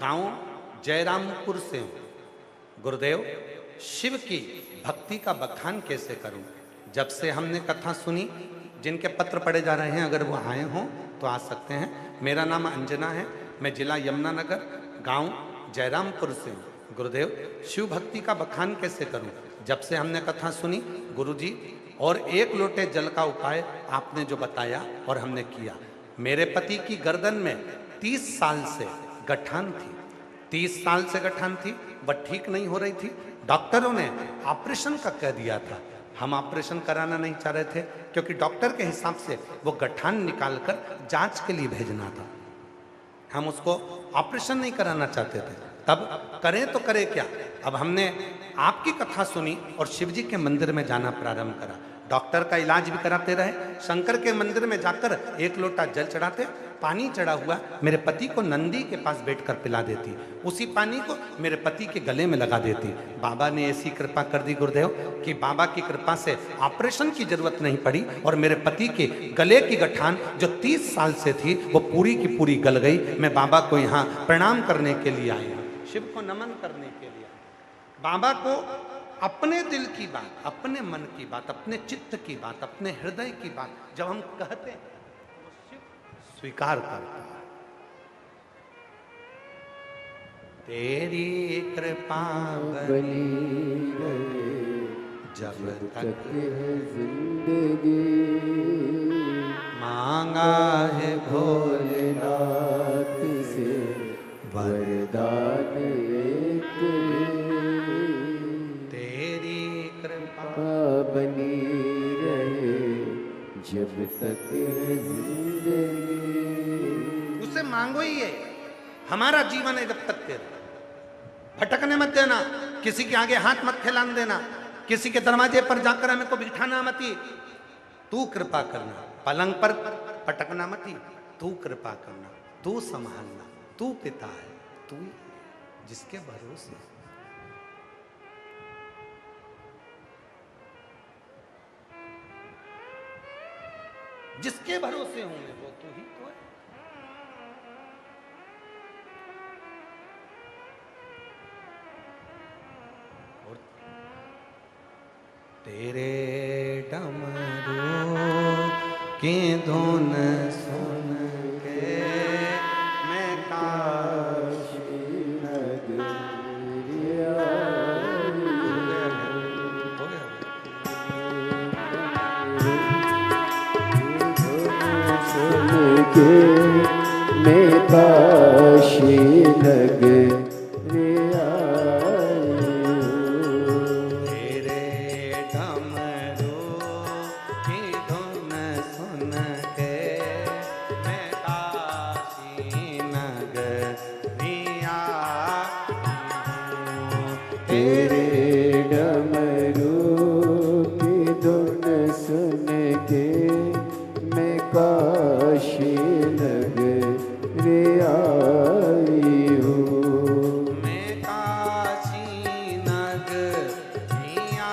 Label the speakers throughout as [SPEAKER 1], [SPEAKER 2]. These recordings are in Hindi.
[SPEAKER 1] गांव जयरामपुर से हूँ। गुरुदेव, शिव की भक्ति का बखान कैसे करूं? जब से हमने कथा सुनी, जिनके पत्र पढ़े जा रहे हैं अगर वो आए हों तो आ सकते हैं। मेरा नाम अंजना है, मैं जिला यमुनानगर, गांव जयरामपुर से हूँ। गुरुदेव, शिव भक्ति का बखान कैसे करूं? जब से हमने कथा सुनी गुरुजी, और 1 लोटे जल का उपाय आपने जो बताया और हमने किया। मेरे पति की गर्दन में 30 साल से गठान थी, 30 साल से गठान थी, वह ठीक नहीं हो रही थी। डॉक्टरों ने ऑपरेशन का कह दिया था। हम ऑपरेशन कराना नहीं चाह रहे थे क्योंकि डॉक्टर के हिसाब से वो गठान निकालकर जांच के लिए भेजना था। हम उसको ऑपरेशन नहीं कराना चाहते थे। तब करें तो करें क्या? अब हमने आपकी कथा सुनी और शिव जी के मंदिर में जाना प्रारंभ करा। डॉक्टर का इलाज भी कराते रहे, शंकर के मंदिर में जाकर 1 लोटा जल चढ़ाते, पानी चढ़ा हुआ मेरे पति को नंदी के पास बैठकर पिला देती, उसी पानी को मेरे पति के गले में लगा देती। बाबा ने ऐसी कृपा कर दी गुरुदेव कि बाबा की कृपा से ऑपरेशन की जरूरत नहीं पड़ी और मेरे पति के गले की गठान जो 30 साल से थी वो पूरी की पूरी गल गई। मैं बाबा को यहाँ प्रणाम करने के लिए आया, शिव को नमन करने के लिए आया। बाबा को अपने दिल की बात, अपने मन की बात, अपने चित्त की बात, अपने हृदय की बात जब हम कहते हैं तो शिव स्वीकार करता है। तेरी कृपा बनी जब तक
[SPEAKER 2] जिंदगी,
[SPEAKER 1] मांगा है
[SPEAKER 2] भोलेनाथ से वरदान एक बनी रहे जब तक जिंदगी।
[SPEAKER 1] उसे मांगो ही है, हमारा जीवन है जब तक तेरा। भटकने मत देना, किसी के आगे हाथ मत फैलाने देना, किसी के दरवाजे पर जाकर हमें को बिठाना मत ही। तू कृपा करना, पलंग पर पटकना मत ही। तू कृपा करना, तू संभालना, तू पिता है, तू जिसके भरोसे। जिसके भरोसे होंगे वो तू ही तो है। और तेरे डमरू की धुन सुन के मैं काशी
[SPEAKER 2] नगरिया के मैं काशी नगरिया।
[SPEAKER 1] तेरे डमरू की धुन सुन के मैं काशी नगरिया।
[SPEAKER 2] तेरे डमरू की धुन सुन के मैं काशी नगरिया आई हूँ।
[SPEAKER 1] मैं काशी नगरिया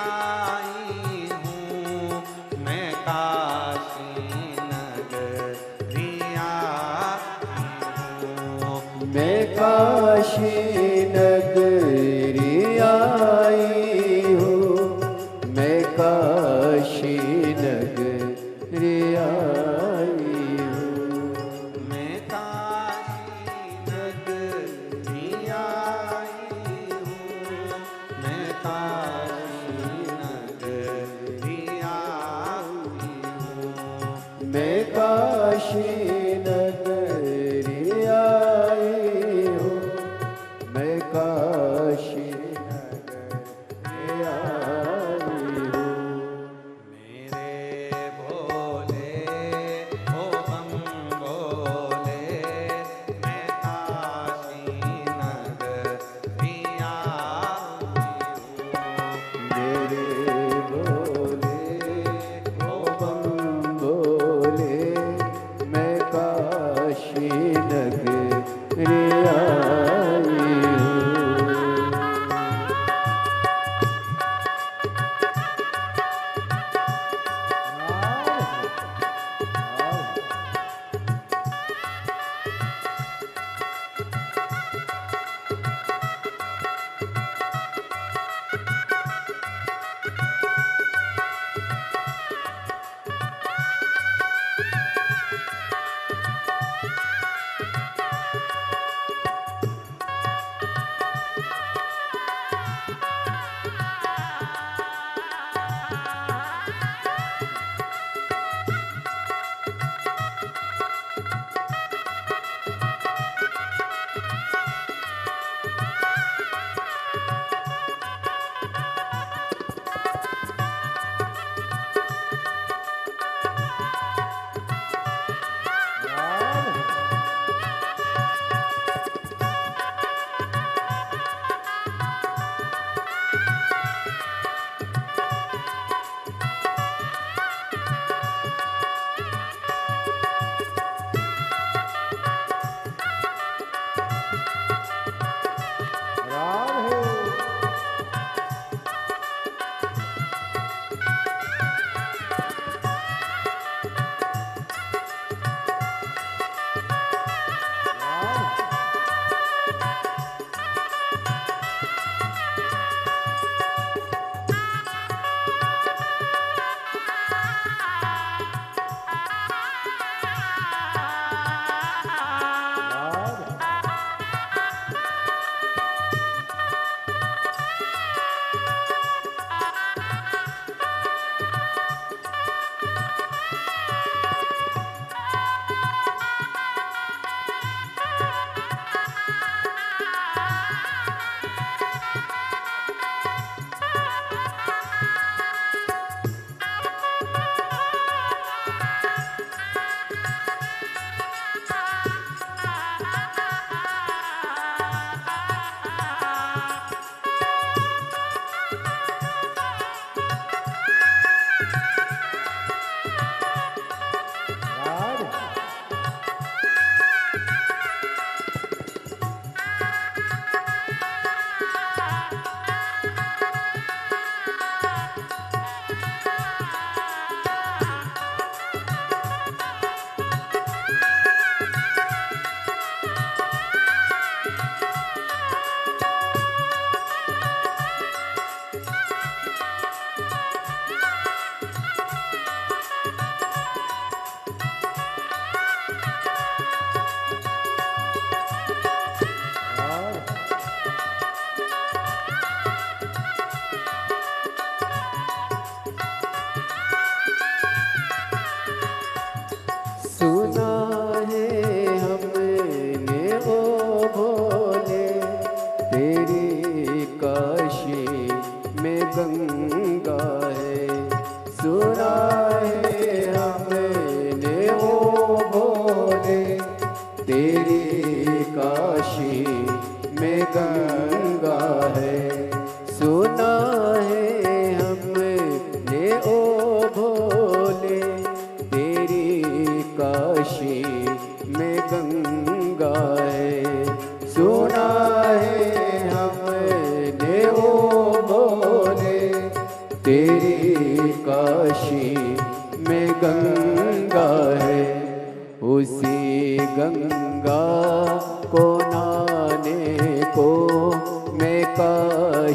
[SPEAKER 1] आई हूँ, मैं काशी नगरिया आई हूँ।
[SPEAKER 2] मैं काशी नगरिया आई हूँ, मैं काशी नगरिया आई हूँ।
[SPEAKER 1] मैं काशी नगरिया आई हूँ, मैं काशी नगरिया आई हूँ।
[SPEAKER 2] मैं काशी नगरिया आई हूँ, मैं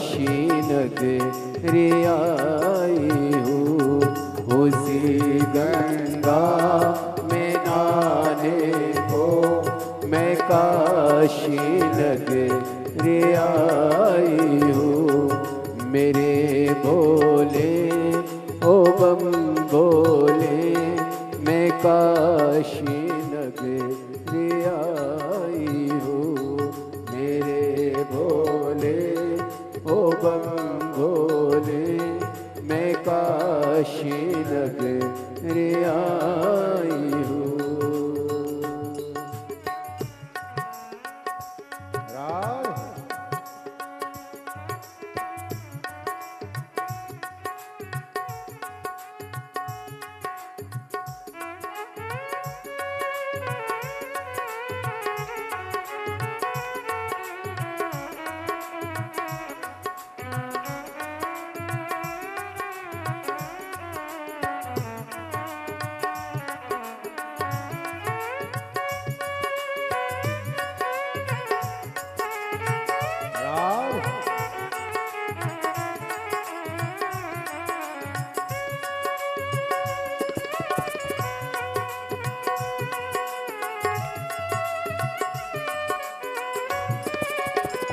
[SPEAKER 2] काशी नगरी आई हूँ। उसी गंगा में नहाने को मैं काशी नगरी आई हूँ। मेरे भोले ओ बम भोले मैं काशी नगरी आई हूँ। मेरे भोले ओ बम भोले मैं काशी नगरी आई हूँ। राम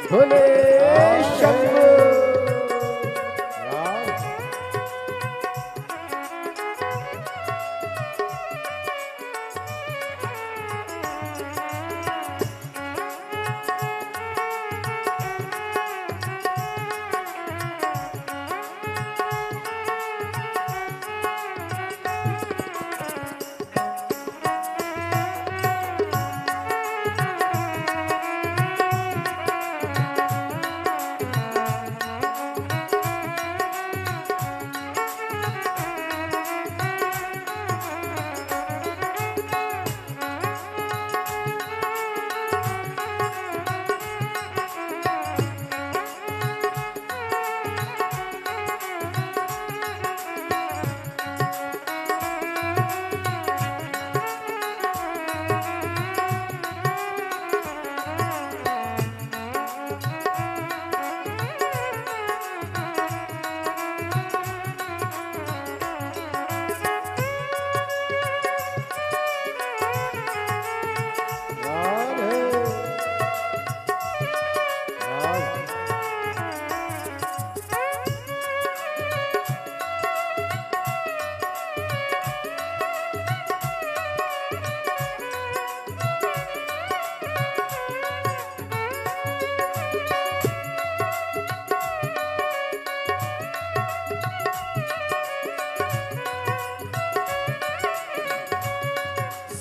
[SPEAKER 2] भोले शंभू।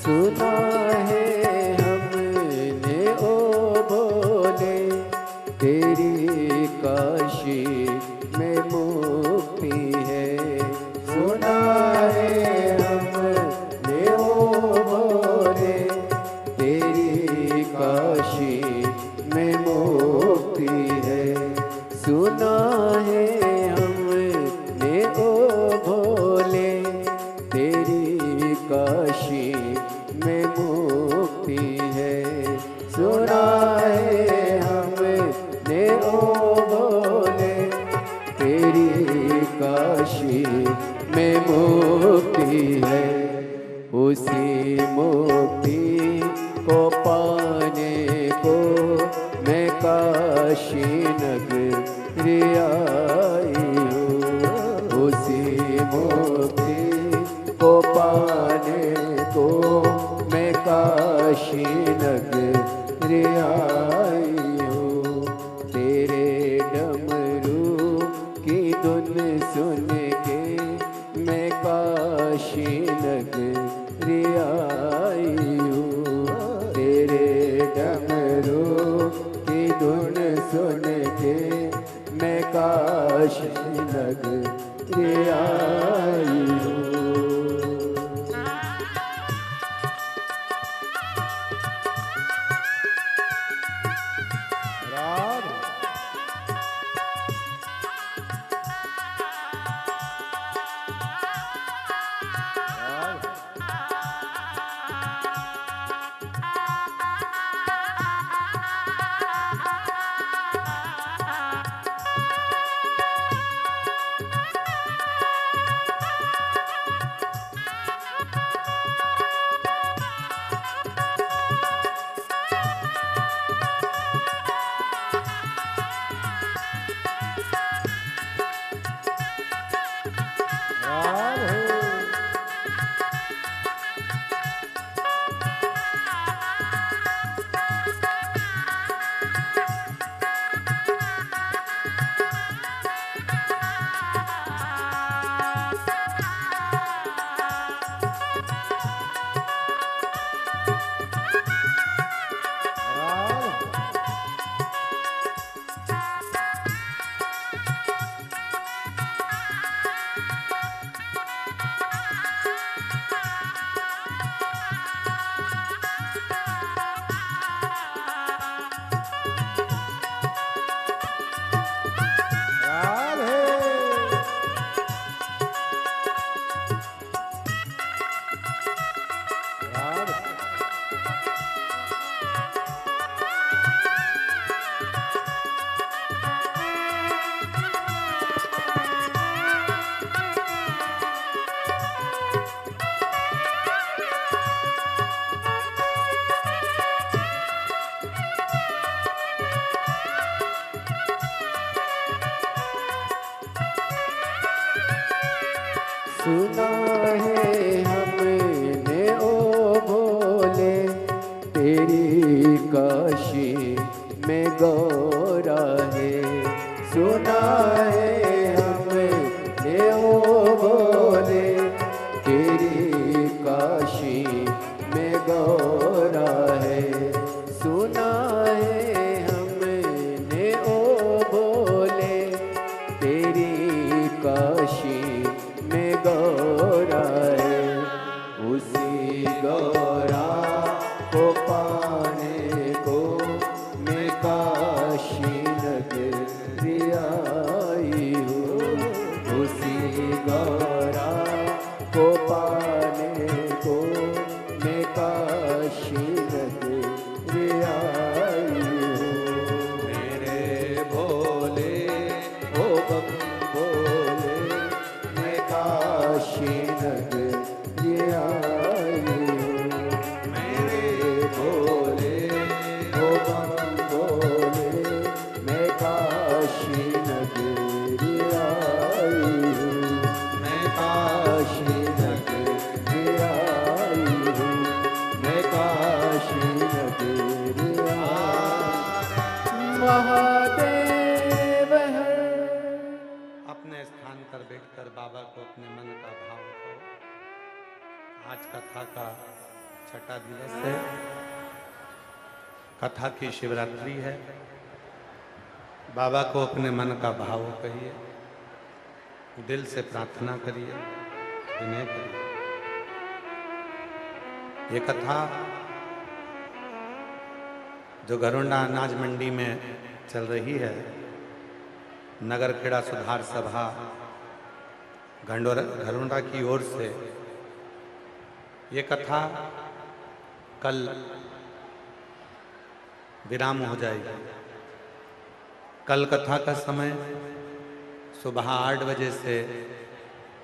[SPEAKER 2] सुना है हमने ओ भोले तेरी काशी में मुक्ति है। सुना है हमने ओ भोले तेरी काशी में मुक्ति है। सुना है हमने ओ भोले तेरी काशी में मुक्ति है। सुना है हमने ओ भोले तेरी काशी में मुक्ति है। उसी मुक्ति को पाने को मैं काशी नगरी आई हूँ। उसी मुक्ति को पाने को मैं काशी नगरी आई हूँ। तेरे डमरू की धुन सुन के मैं काशी नगरी आई हूँ। तेरे डमरू की धुन सुन के मैं काशी नगरी आई हूँ। सुना है हमने ओ भोले तेरी काशी में गौरा है। सुना है हमने ओ भोले तेरी काशी में गौरा है। सुना है हमने ओ भोले तेरी काशी में गौरा है। उसी गौरा को पाने को मैं काशी नगरी आई हूँ। उसी गौरा को पाने को मैं काशी नगरी आई हूँ। मेरे भोले ओ बम भोले मैं काशी नगरी आई हूँ। मेरे भोले ओ बम भोले मैं काशी नगरी आई हूँ। मैं काशी नगरी आई हूँ। मैं काशी नगरी महादेव है।
[SPEAKER 1] अपने स्थान पर बैठकर बाबा को अपने मन का भाव को। आज कथा का छठा दिवस है। कथा की शिवरात्रि है। बाबा को अपने मन का भाव कहिए, दिल से प्रार्थना करिए, विनय करिए। ये कथा जो घरोंडा अनाज मंडी में चल रही है, नगर खेड़ा सुधार सभा घरोंडा की ओर से, ये कथा कल विराम हो जाएगी। कल कथा का समय सुबह 8 बजे से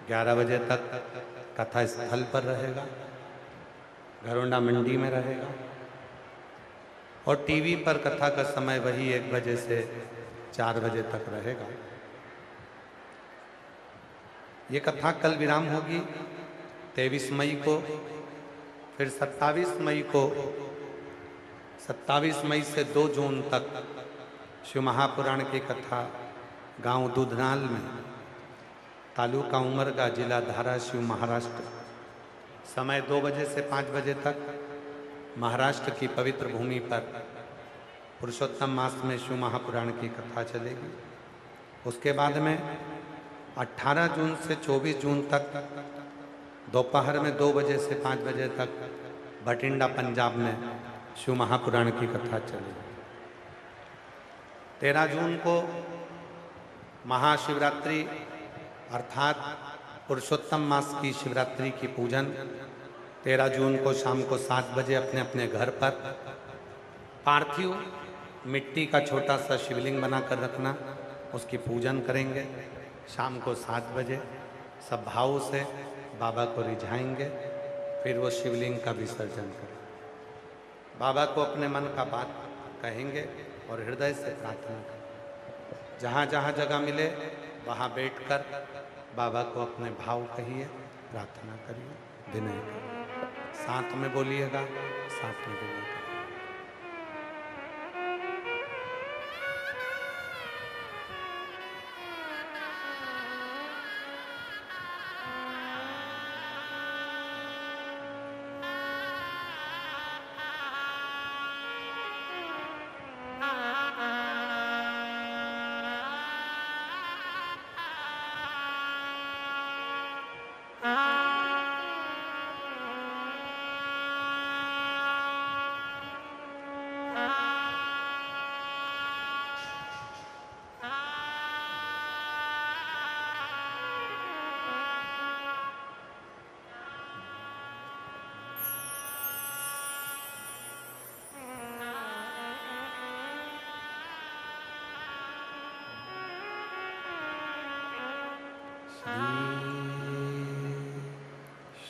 [SPEAKER 1] 11 बजे तक कथा स्थल पर रहेगा, घरोंडा मंडी में रहेगा। और टीवी पर कथा का समय वही 1 बजे से 4 बजे तक रहेगा। ये कथा कल विराम होगी 23 मई को। फिर 27 मई को, 27 मई से 2 जून तक शिव महापुराण की कथा गांव दूधनाल में, तालुका उमरगा, जिला धाराशिव, महाराष्ट्र। समय 2 बजे से 5 बजे तक महाराष्ट्र की पवित्र भूमि पर पुरुषोत्तम मास में शिव महापुराण की कथा चलेगी। उसके बाद में 18 जून से 24 जून तक दोपहर में 2 बजे से 5 बजे तक बठिंडा, पंजाब में शिव महापुराण की कथा चलेगी। 13 जून को महाशिवरात्रि अर्थात पुरुषोत्तम मास की शिवरात्रि की पूजन 13 जून को शाम को 7 बजे अपने अपने घर पर पार्थिव मिट्टी का छोटा सा शिवलिंग बनाकर रखना, उसकी पूजन करेंगे। शाम को 7 बजे सब भाव से बाबा को रिझाएंगे, फिर वो शिवलिंग का विसर्जन करेंगे। बाबा को अपने मन का बात कहेंगे और हृदय से प्रार्थना करेंगे। जहाँ जहाँ जगह मिले वहाँ बैठकर बाबा को अपने भाव कहिए, प्रार्थना करिए, विनय करिए। साथ में बोलिएगा, साथ में बोलिएगा।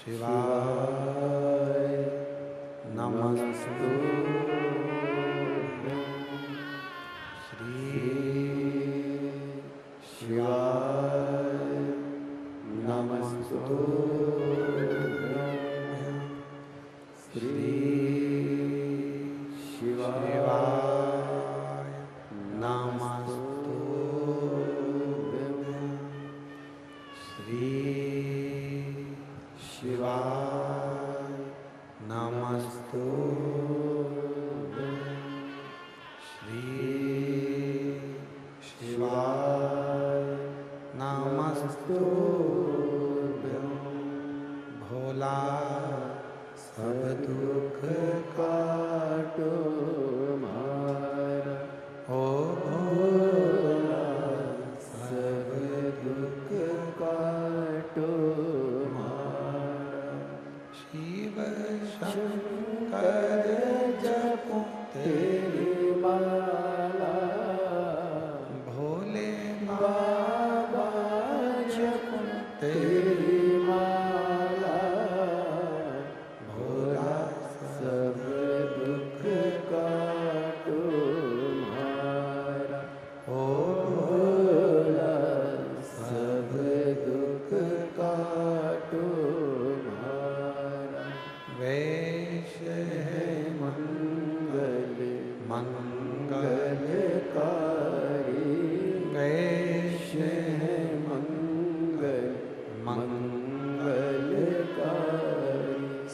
[SPEAKER 1] शिवाय नमस्तुभ्यं। श्री शिवाय नमस्तुभ्यं। नमस्तुभ्यं श्री शिवाय नमस्तुभ्यं श्री शिवाय नमस्तुभ्यं भोला सब दुख काटो मारा ओ भोला सब दुख काटो मारा शिव शंकर जपो तेरी माला भोले बाबा जपो तेरी माला भोला सब दुख काटो मारा ओ भोला सब दुख काटो मारा वैश है मंगल मंगलकारी वैश है मंगल मंगलकारी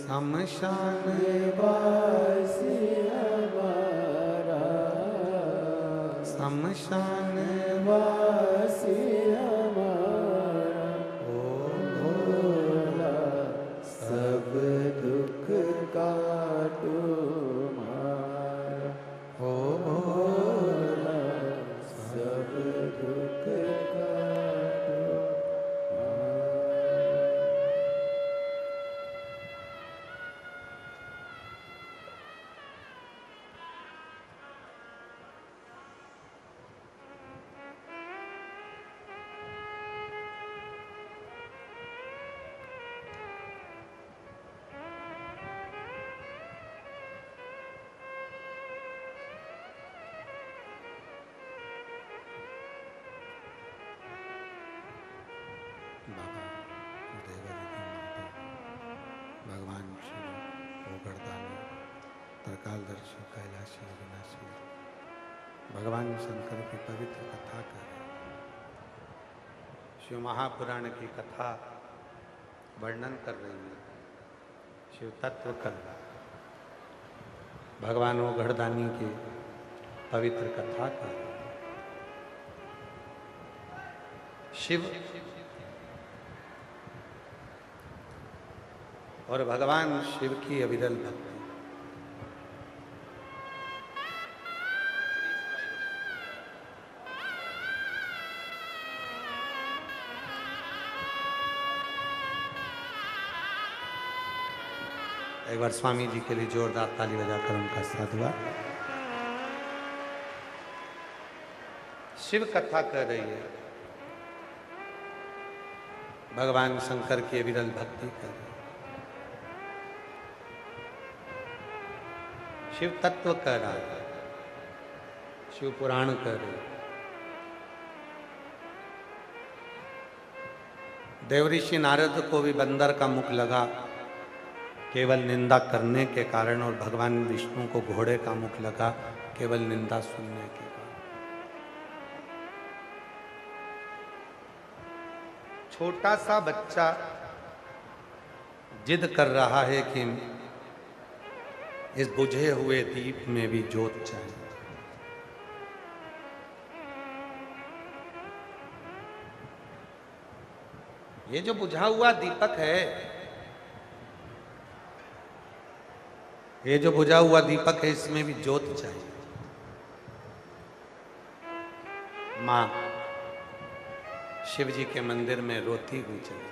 [SPEAKER 1] शमशान वासी हमारा शमशान वासी हमारा ओ भोला सब दुख काटो मारा ओ भोला सब दुख काटो मारा। बाबा देवरिधि महादेव भगवान शिव पोगड़दानी त्रिकालदर्शी कैलाशी अविनाशी भगवान शंकर की पवित्र कथा कर रहे हैं। शिव महापुराण की कथा वर्णन कर रही है, शिव तत्व कर रहा है। भगवान ओगड़दानी की पवित्र कथा कर रहे हैं। शिव और भगवान शिव की अविरल भक्ति। एक बार स्वामी जी के लिए जोरदार ताली बजाकर उनका साधुवाद। शिव कथा कर रही है, भगवान शंकर की अविरल भक्ति कर रही है। शिव तत्व कह रहा है, शिव पुराण कह रहे हैं। देवऋषि नारद को भी बंदर का मुख लगा केवल निंदा करने के कारण, और भगवान विष्णु को घोड़े का मुख लगा केवल निंदा सुनने के कारण। छोटा सा बच्चा जिद कर रहा है कि इस बुझे हुए दीप में भी जोत चाहिए। ये जो बुझा हुआ दीपक है, ये जो बुझा हुआ दीपक है, इसमें भी जोत चाहिए। मां शिव जी के मंदिर में रोती हुई चली गई।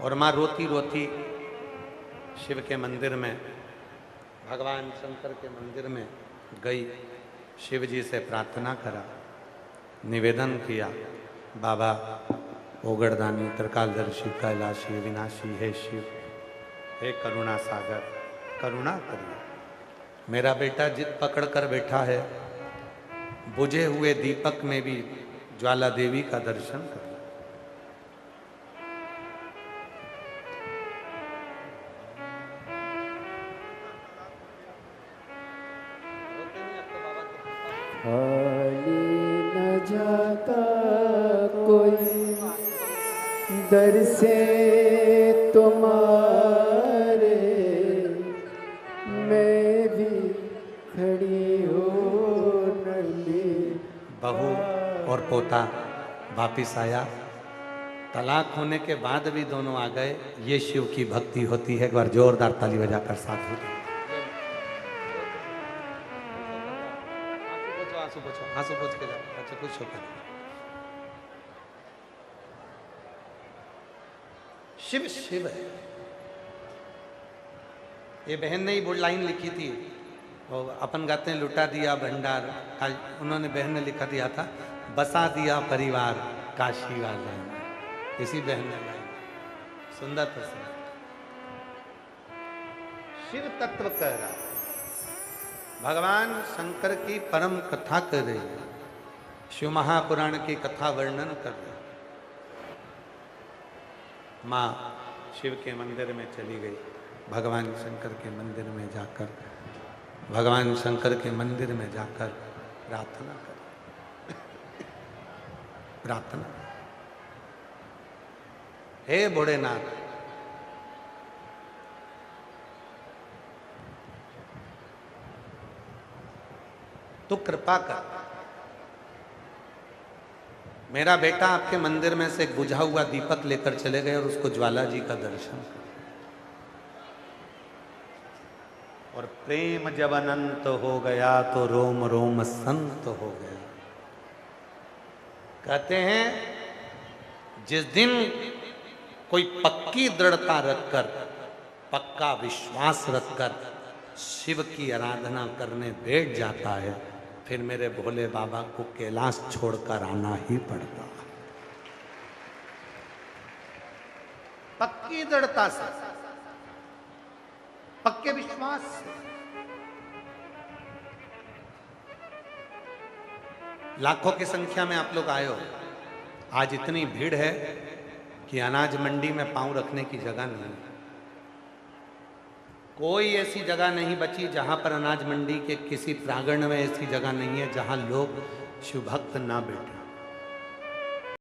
[SPEAKER 1] और मां रोती रोती शिव के मंदिर में, भगवान शंकर के मंदिर में गई। शिव जी से प्रार्थना करा, निवेदन किया, बाबा ओगड़दानी त्रिकालदर्शी कैलाशी विनाशी, हे शिव, हे करुणा सागर, करुणा करिए। मेरा बेटा जिद पकड़ कर बैठा है बुझे हुए दीपक में भी ज्वाला देवी का दर्शन कर।
[SPEAKER 2] खाली न जाता कोई दर से तुम्हारे, मैं भी खड़ी हो नली।
[SPEAKER 1] बहू और पोता वापिस आया, तलाक होने के बाद भी दोनों आ गए। ये शिव की भक्ति होती है। एक बार जोरदार ताली बजाकर साथ हो। आंसू पोंछ के जाओ। अच्छा कुछ होगा। शिव शिव है। ये बहन ने ही वो लाइन लिखी थी, और अपन गाते हैं लुटा दिया भंडार, आज उन्होंने बहन ने लिखा दिया था बसा दिया परिवार काशी वाले। इसी बहन ने लाइन सुंदर प्रसंग। शिव तत्व कह रहा, भगवान शंकर की परम कथा कर रही है, शिव महापुराण की कथा वर्णन कर रही। माँ शिव के मंदिर में चली गई, भगवान शंकर के मंदिर में जाकर, भगवान शंकर के मंदिर में जाकर प्रार्थना कर। प्रार्थना, हे भोलेनाथ, तू कृपा कर, मेरा बेटा आपके मंदिर में से एक बुझा हुआ दीपक लेकर चले गए और उसको ज्वाला जी का दर्शन कर। और प्रेम जब अनंत हो गया तो रोम रोम संत हो गया। कहते हैं जिस दिन कोई पक्की दृढ़ता रखकर, पक्का विश्वास रखकर शिव की आराधना करने बैठ जाता है, फिर मेरे भोले बाबा को कैलाश छोड़कर आना ही पड़ता। पक्की दृढ़ता से, पक्के विश्वास से। लाखों की संख्या में आप लोग आए हो। आज इतनी भीड़ है कि अनाज मंडी में पांव रखने की जगह नहीं। कोई ऐसी जगह नहीं बची जहां पर, अनाज मंडी के किसी प्रांगण में ऐसी जगह नहीं है जहां लोग शिव भक्त ना बैठे।